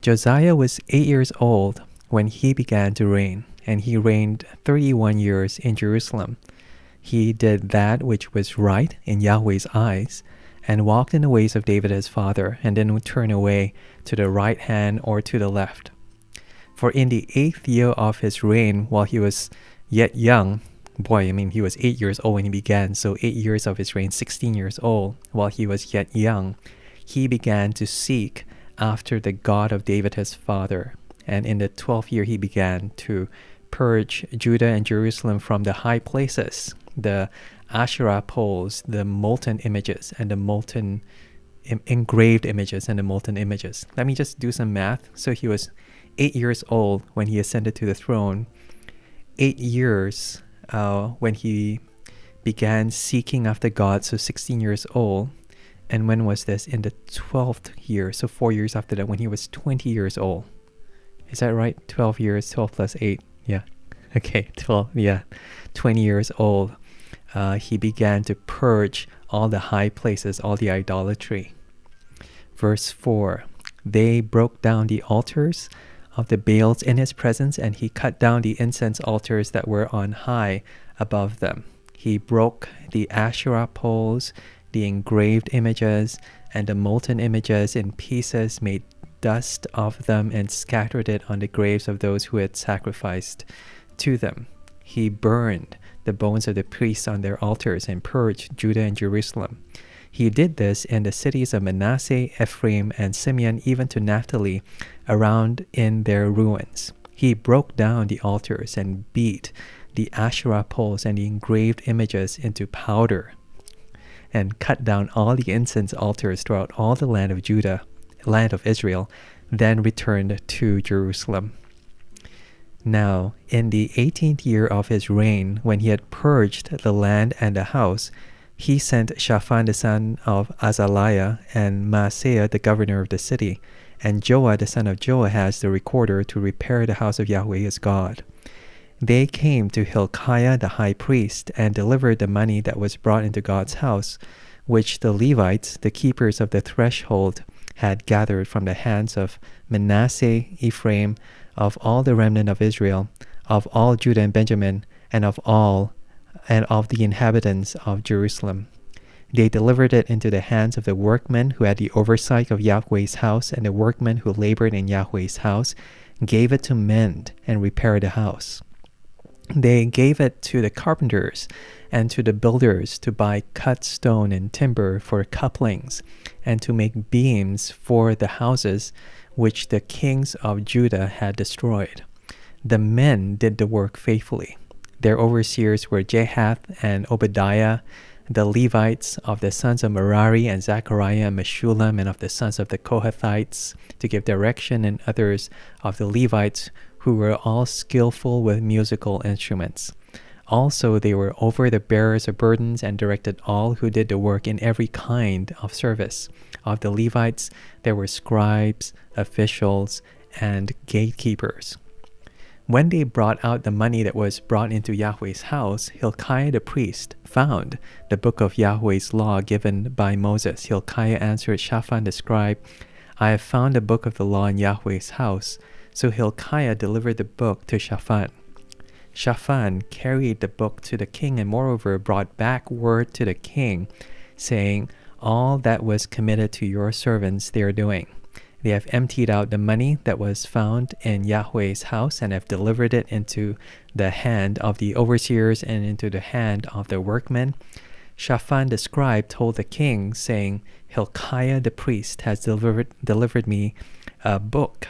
Josiah was 8 years old when he began to reign, and he reigned 31 years in Jerusalem. He did that which was right in Yahweh's eyes, and walked in the ways of David his father, and didn't turn away to the right hand or to the left. For in the 8th year of his reign, while he was yet young, he was 8 years old when he began, so 8 years of his reign, 16 years old, while he was yet young, he began to seek after the God of David his father. And in the 12th year he began to purge Judah and Jerusalem from the high places, the Asherah poles, the molten images, and the molten engraved images and the molten images. Let me just do some math. So he was 8 years old when he ascended to the throne. 8 years when he began seeking after God, so 16 years old. And when was this? In the 12th year, so 4 years after that, when he was 20 years old. Is that right? 12 years, 12 plus 8. Yeah. Okay, 12, yeah. 20 years old. He began to purge all the high places, all the idolatry. Verse 4, they broke down the altars of the Baals in his presence, and he cut down the incense altars that were on high above them. He broke the Asherah poles, the engraved images, and the molten images in pieces, made dust of them, and scattered it on the graves of those who had sacrificed to them. He burned the bones of the priests on their altars and purged Judah and Jerusalem. He did this in the cities of Manasseh, Ephraim, and Simeon, even to Naphtali, around in their ruins. He broke down the altars and beat the Asherah poles and the engraved images into powder, and cut down all the incense altars throughout all the land of Judah, land of Israel, then returned to Jerusalem. Now, in the 18th year of his reign, when he had purged the land and the house, he sent Shaphan the son of Azaliah, and Maaseiah the governor of the city, and Joah the son of Joahaz the recorder, to repair the house of Yahweh his God. They came to Hilkiah the high priest, and delivered the money that was brought into God's house, which the Levites, the keepers of the threshold, had gathered from the hands of Manasseh, Ephraim, of all the remnant of Israel, of all Judah and Benjamin, and of the inhabitants of Jerusalem. They delivered it into the hands of the workmen who had the oversight of Yahweh's house, and the workmen who labored in Yahweh's house gave it to mend and repair the house. They gave it to the carpenters and to the builders to buy cut stone and timber for couplings, and to make beams for the houses which the kings of Judah had destroyed. The men did the work faithfully. Their overseers were Jahath and Obadiah, the Levites of the sons of Merari, and Zechariah and Meshullam, and of the sons of the Kohathites, to give direction, and others of the Levites, who were all skillful with musical instruments. Also they were over the bearers of burdens, and directed all who did the work in every kind of service. Of the Levites there were scribes, officials, and gatekeepers. When they brought out the money that was brought into Yahweh's house, Hilkiah the priest found the book of Yahweh's law given by Moses. Hilkiah answered Shaphan the scribe, I have found the book of the law in Yahweh's house. So Hilkiah delivered the book to Shaphan. Shaphan carried the book to the king, and moreover brought back word to the king, saying, all that was committed to your servants they are doing. They have emptied out the money that was found in Yahweh's house, and have delivered it into the hand of the overseers and into the hand of the workmen. Shaphan the scribe told the king, saying, Hilkiah the priest has delivered me a book.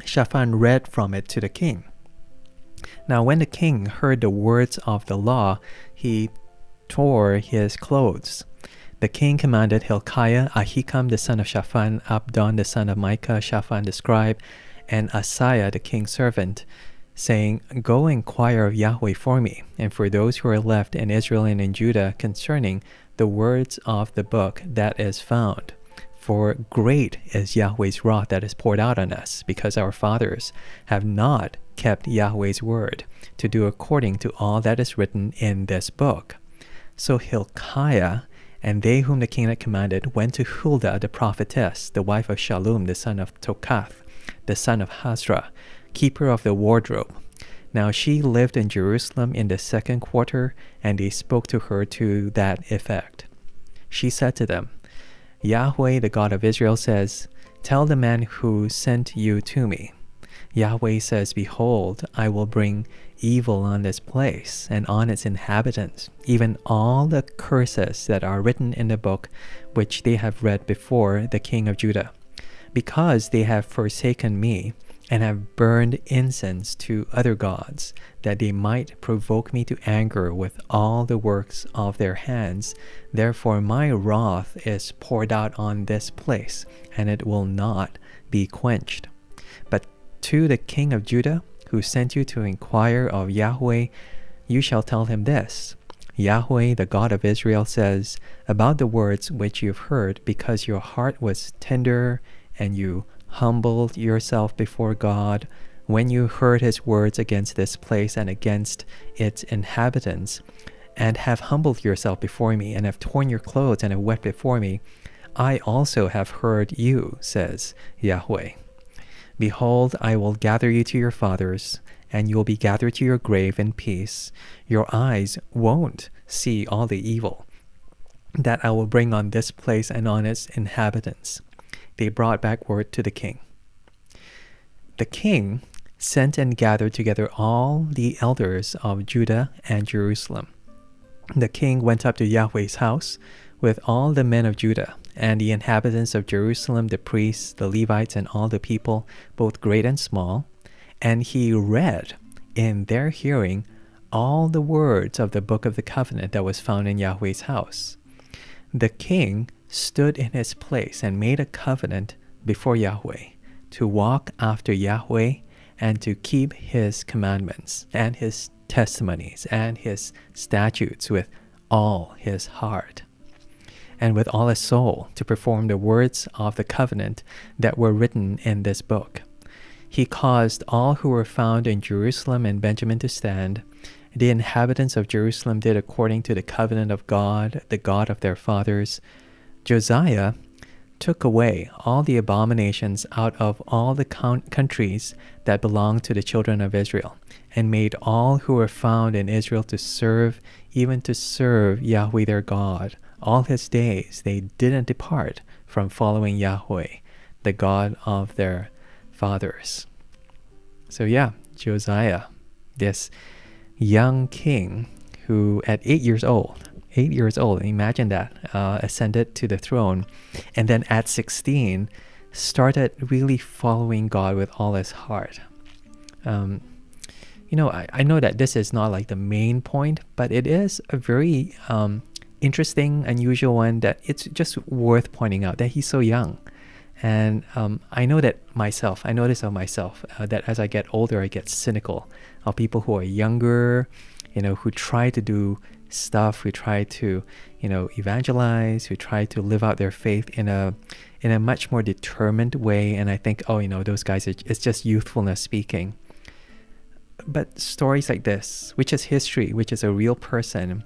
Shaphan read from it to the king. Now when the king heard the words of the law, he tore his clothes. The king commanded Hilkiah, Ahikam the son of Shaphan, Abdon the son of Micah, Shaphan the scribe, and Asaiah the king's servant, saying, go inquire of Yahweh for me, and for those who are left in Israel and in Judah, concerning the words of the book that is found. For great is Yahweh's wrath that is poured out on us, because our fathers have not kept Yahweh's word, to do according to all that is written in this book. So Hilkiah and they whom the king had commanded went to Huldah the prophetess, the wife of Shallum the son of Tokath, the son of Hasra, keeper of the wardrobe. Now she lived in Jerusalem in the second quarter, and they spoke to her to that effect. She said to them, Yahweh, the God of Israel, says, Tell the man who sent you to me. Yahweh says, Behold, I will bring evil on this place and on its inhabitants, even all the curses that are written in the book which they have read before the king of Judah, because they have forsaken me and have burned incense to other gods, that they might provoke me to anger with all the works of their hands. Therefore my wrath is poured out on this place, and it will not be quenched. But to the king of Judah, who sent you to inquire of Yahweh, you shall tell him this. Yahweh, the God of Israel, says, about the words which you've heard, because your heart was tender and you humbled yourself before God, when you heard his words against this place and against its inhabitants, and have humbled yourself before me, and have torn your clothes and have wept before me, I also have heard you, says Yahweh. Behold, I will gather you to your fathers, and you will be gathered to your grave in peace. Your eyes won't see all the evil that I will bring on this place and on its inhabitants. They brought back word to the king. The king sent and gathered together all the elders of Judah and Jerusalem. The king went up to Yahweh's house with all the men of Judah and the inhabitants of Jerusalem, the priests, the Levites, and all the people, both great and small, and he read in their hearing all the words of the book of the covenant that was found in Yahweh's house. The king stood in his place and made a covenant before Yahweh to walk after Yahweh and to keep his commandments and his testimonies and his statutes with all his heart and with all his soul, to perform the words of the covenant that were written in this book. He caused all who were found in Jerusalem and Benjamin to stand. The inhabitants of Jerusalem did according to the covenant of God, the God of their fathers. Josiah took away all the abominations out of all the countries that belonged to the children of Israel, and made all who were found in Israel to serve, even to serve Yahweh their God. All his days they didn't depart from following Yahweh, the God of their fathers. So yeah, Josiah, this young king who at 8 years old, imagine that, ascended to the throne, and then at 16 started really following God with all his heart. I know that this is not like the main point, but it is a very interesting, unusual one that it's just worth pointing out that he's so young. And I know this of myself, that as I get older, I get cynical of people who are younger, who try to do stuff, who try to, evangelize, who try to live out their faith in a much more determined way. And I think, those guys, it's just youthfulness speaking. But stories like this, which is history, which is a real person,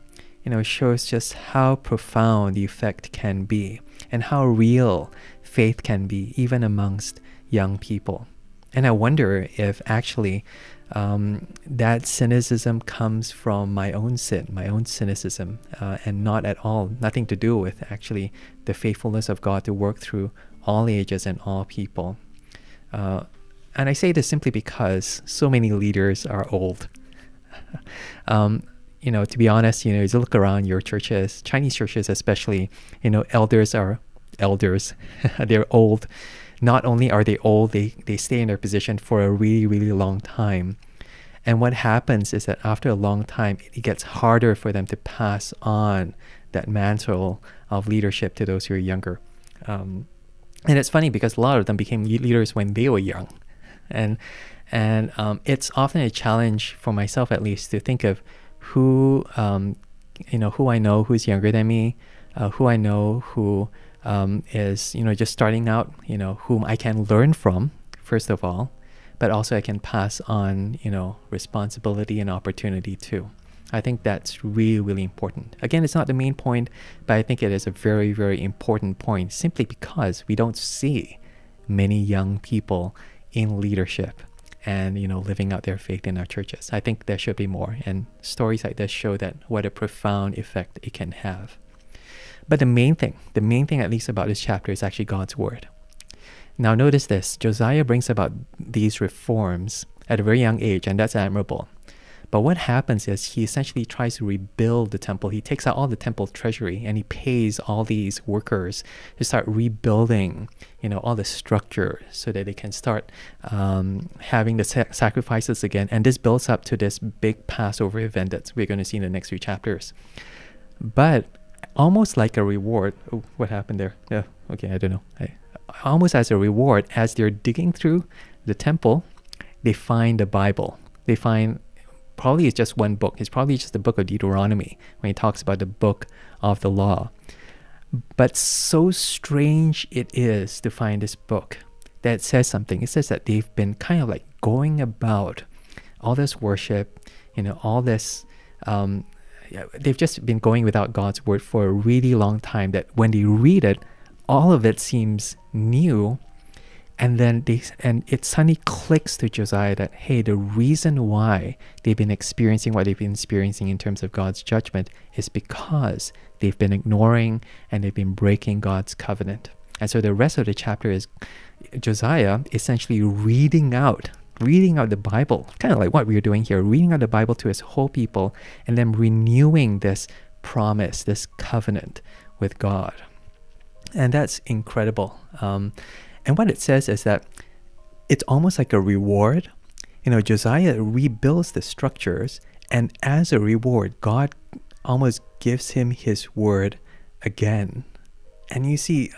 shows just how profound the effect can be and how real faith can be, even amongst young people. And I wonder if actually that cynicism comes from my own sin, my own cynicism, and nothing to do with actually the faithfulness of God to work through all ages and all people. And I say this simply because so many leaders are old. To be honest, as you look around your churches, Chinese churches especially, elders are elders. They're old. Not only are they old, they stay in their position for a really, really long time. And what happens is that after a long time, it gets harder for them to pass on that mantle of leadership to those who are younger. And it's funny because a lot of them became leaders when they were young. And it's often a challenge for myself, at least, to think of who I know who's younger than me, who I know who is, just starting out, whom I can learn from, first of all, but also I can pass on, responsibility and opportunity too. I think that's really, really important. Again, it's not the main point, but I think it is a very, very important point, simply because we don't see many young people in leadership and, living out their faith in our churches. I think there should be more. And stories like this show that what a profound effect it can have. But the main thing at least about this chapter is actually God's word. Now notice this, Josiah brings about these reforms at a very young age, and that's admirable. But what happens is he essentially tries to rebuild the temple. He takes out all the temple treasury and he pays all these workers to start rebuilding, all the structure so that they can start having the sacrifices again. And this builds up to this big Passover event that we're going to see in the next few chapters. But almost like a reward, what happened there? Yeah, okay, I don't know. Almost as a reward, as they're digging through the temple, they find the Bible. They find probably it's just one book. It's probably just the book of Deuteronomy when he talks about the book of the law. But so strange it is to find this book that it says something. It says that they've been kind of like going about all this worship, all this, they've just been going without God's word for a really long time, that when they read it, all of it seems new. And then it suddenly clicks to Josiah that, hey, the reason why they've been experiencing what they've been experiencing in terms of God's judgment is because they've been ignoring and they've been breaking God's covenant. And so the rest of the chapter is Josiah essentially reading out the Bible, kind of like what we're doing here, reading out the Bible to his whole people and then renewing this promise, this covenant with God. And that's incredible. And what it says is that it's almost like a reward. Josiah rebuilds the structures, and as a reward, God almost gives him his word again. And you see,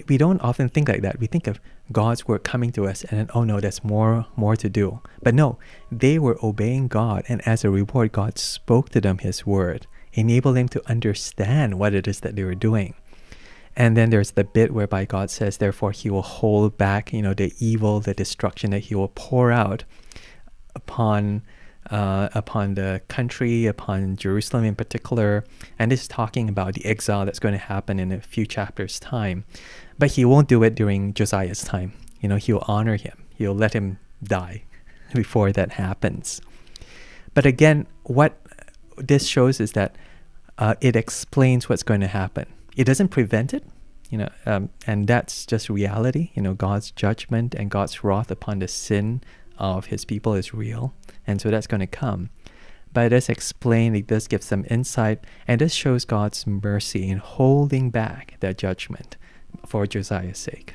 we don't often think like that. We think of God's word coming to us and then, oh no, there's more to do. But no, they were obeying God, and as a reward, God spoke to them his word, enabled them to understand what it is that they were doing. And then there's the bit whereby God says, therefore, he will hold back, the evil, the destruction that he will pour out upon the country, upon Jerusalem in particular. And this is talking about the exile that's going to happen in a few chapters' time. But he won't do it during Josiah's time. He'll honor him. He'll let him die before that happens. But again, what this shows is that it explains what's going to happen. It doesn't prevent it, and that's just reality. God's judgment and God's wrath upon the sin of his people is real, and so that's going to come. But it does explain, it does give some insight, and this shows God's mercy in holding back that judgment for Josiah's sake.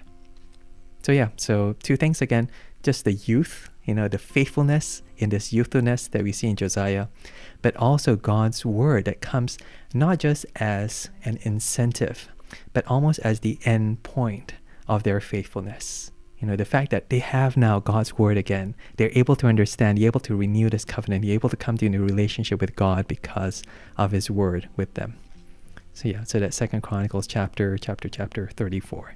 So two things again, just the youth, the faithfulness in this youthfulness that we see in Josiah, but also God's word that comes not just as an incentive, but almost as the end point of their faithfulness. The fact that they have now God's word again, they're able to understand, they're able to renew this covenant, they're able to come to a new relationship with God because of his word with them. So that's 2 Chronicles chapter 34.